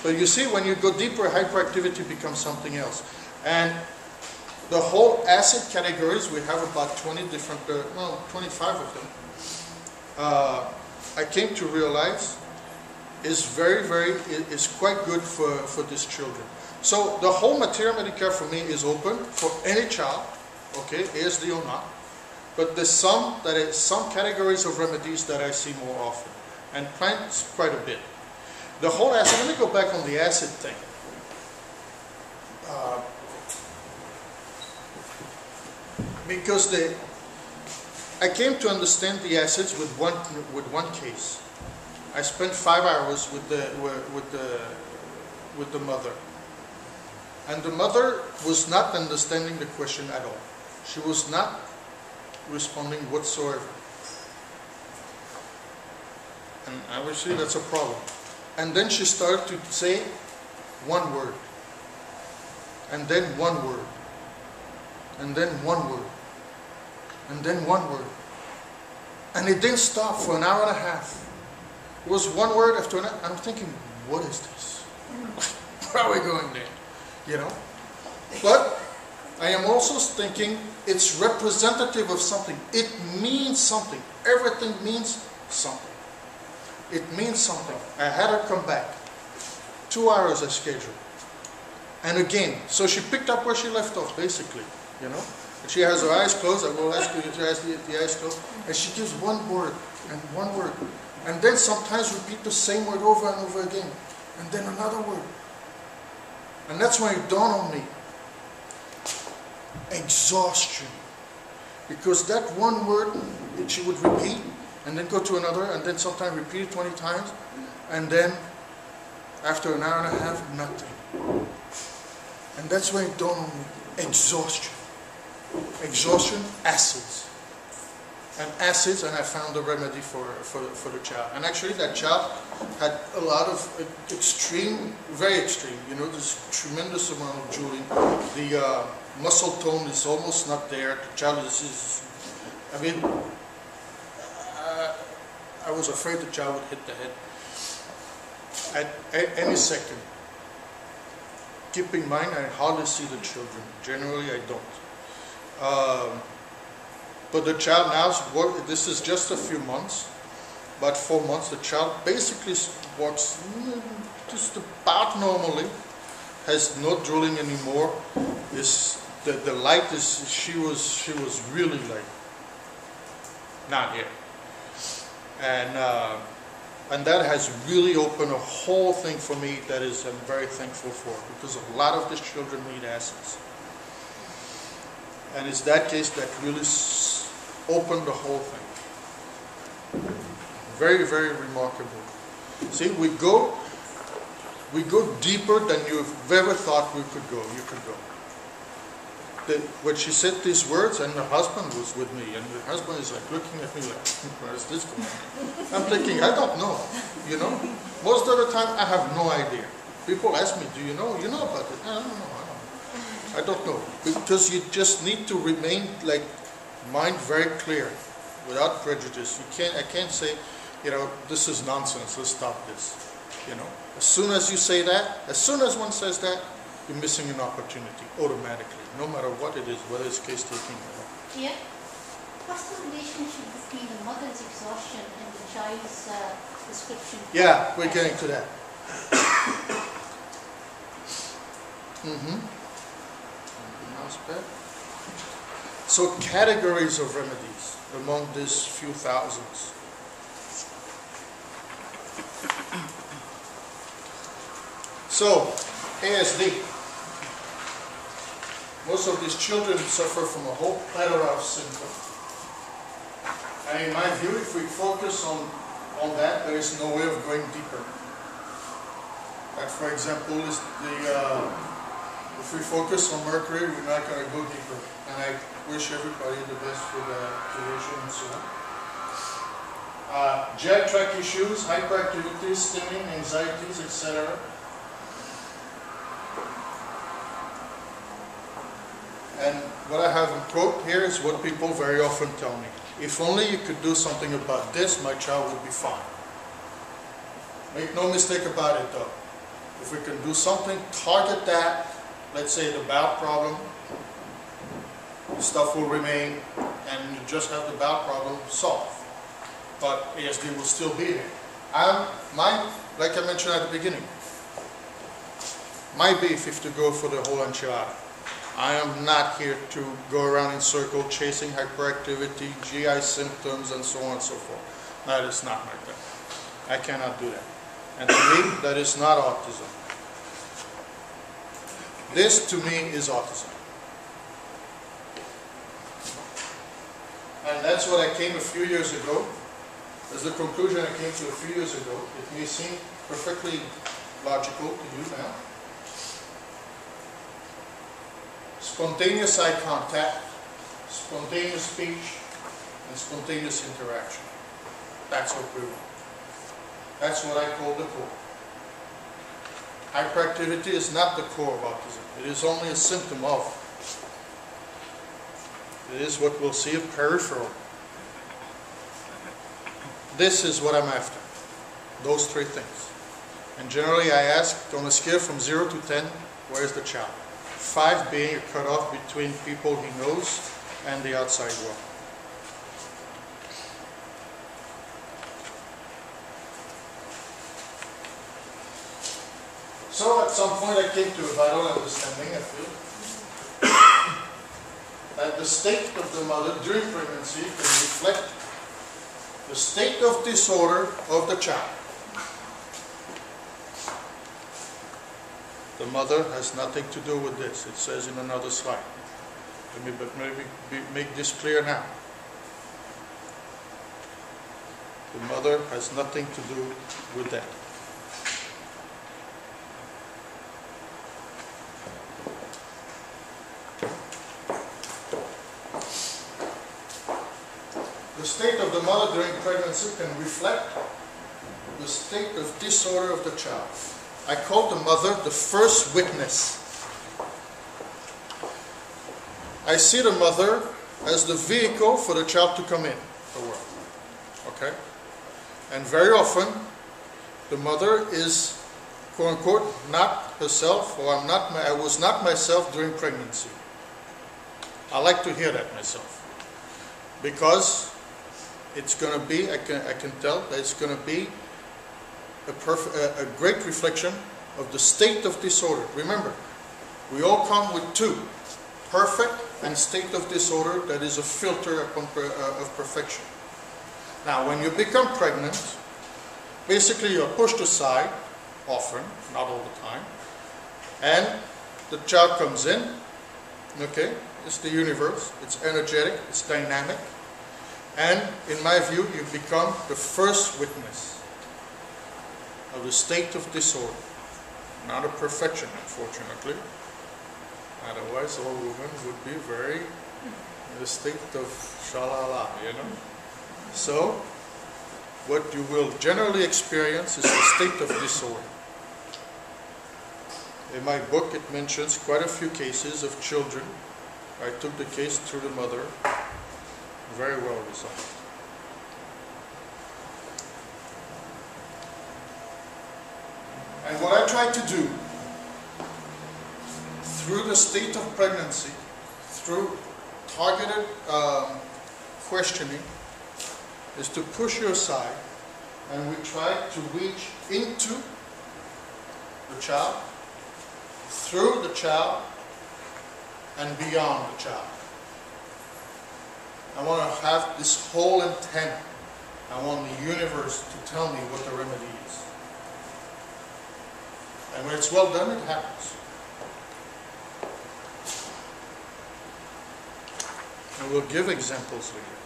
But you see, when you go deeper, hyperactivity becomes something else. And the whole acid categories, we have about 20 different, 25 of them. I came to realize is is quite good for these children. So the whole materia medica for me is open for any child, okay, ASD or not. But there's some categories of remedies that I see more often, and plants quite a bit. The whole acid. Let me go back on the acid thing. Because I came to understand the acids with one case. I spent 5 hours with the mother, and the mother was not understanding the question at all. She was not responding whatsoever, and obviously that's a problem. And then she started to say one word, and then one word, and then one word, and then one word, and it didn't stop for an hour and a half. It was one word after another. I'm thinking, what is this? Where are we going there? You know? But I am also thinking it's representative of something. It means something. Everything means something. It means something. I had her come back. 2 hours as scheduled. And again, so she picked up where she left off, basically, you know. And she has her eyes closed. I will ask you to have the eyes closed. And she gives one word and one word. And then sometimes repeat the same word over and over again. And then another word. And that's when it dawned on me. Exhaustion. Because that one word, she would repeat, and then go to another, and then sometimes repeat it 20 times, and then after an hour and a half, nothing. And that's when it dawned on me. Exhaustion. Exhaustion, acids. And acids, and I found a remedy for the child. And actually that child had a lot of extreme, very extreme, you know, this tremendous amount of drooling. The muscle tone is almost not there. The child is I mean, I was afraid the child would hit the head at any second. Keep in mind, I hardly see the children. Generally, I don't. But the child now, this is just a few months, but 4 months, the child basically walks just about normally, has no drooling anymore. The light is, she was really like, not here. And that has really opened a whole thing for me that I'm very thankful for, because a lot of these children need acids. And it's that case that really opened the whole thing. Very, very remarkable. See, we go deeper than you've ever thought we could go. You could go. When she said these words, and the husband was with me, and the husband is like looking at me like, where is this going? I'm thinking, I don't know. You know, most of the time I have no idea. People ask me, do you know? You know about it? I don't know. I don't know, because you just need to remain like mind very clear, without prejudice. I can't say, you know, this is nonsense. Let's stop this. You know, as soon as you say that, as soon as one says that, you're missing an opportunity automatically, no matter what it is, whether it's case taking or not. Yeah. What's the relationship between the mother's exhaustion and the child's description? Yeah, we're getting to that. So categories of remedies among these few thousands. So, ASD. Most of these children suffer from a whole plethora of symptoms. And in my view, if we focus on that, there is no way of going deeper. That, for example, is if we focus on mercury, we're not going to go deeper. And I wish everybody the best with the duration and so on. GI tract issues, hyperactivity, stimming, anxieties, etc. And what I have in quote here is what people very often tell me. If only you could do something about this, my child would be fine. Make no mistake about it though. if we can do something, target that, let's say the bowel problem, stuff will remain, and you just have the bowel problem solved. But ASD will still be there. Like I mentioned at the beginning, my beef is to go for the whole enchilada. I am not here to go around in circle chasing hyperactivity, GI symptoms, and so on and so forth. That is not my thing. I cannot do that. And to me, that is not autism. This, to me, is autism. And that's what I came a few years ago. That's the conclusion I came to a few years ago. It may seem perfectly logical to you now. Spontaneous eye contact, spontaneous speech, and spontaneous interaction. That's what we want. That's what I call the core. Hyperactivity is not the core of autism. It is only a symptom of. It is what we'll see of peripheral. This is what I'm after. Those three things. And generally I ask, on a scale from 0 to 10, where's the child? 5 being a cutoff between people he knows and the outside world. So at some point I came to a vital understanding, I feel, that the state of the mother during pregnancy can reflect the state of disorder of the child. The mother has nothing to do with this. It says in another slide. But maybe make this clear now. The mother has nothing to do with that. The state of the mother during pregnancy can reflect the state of disorder of the child. I call the mother the first witness. I see the mother as the vehicle for the child to come in the world. Okay? And very often, the mother is, quote unquote, not herself, or I was not myself during pregnancy. I like to hear that myself. Because it's going to be, I can tell that it's going to be a great reflection of the state of disorder. Remember, we all come with two, perfect and state of disorder that is a filter of perfection. Now, when you become pregnant, basically you're pushed aside, often, not all the time, and the child comes in, okay, it's the universe, it's energetic, it's dynamic, and in my view, you become the first witness of the state of disorder, not of perfection, unfortunately. Otherwise, all women would be very in the state of shalala, you know. So, what you will generally experience is the state of disorder. In my book, it mentions quite a few cases of children. I took the case through the mother, very well resolved. And what I try to do through the state of pregnancy, through targeted questioning, is to push you aside, and we try to reach into the child, through the child, and beyond the child. I want to have this whole antenna. I want the universe to tell me what the remedy is. And when it's well done, it happens. And we'll give examples later.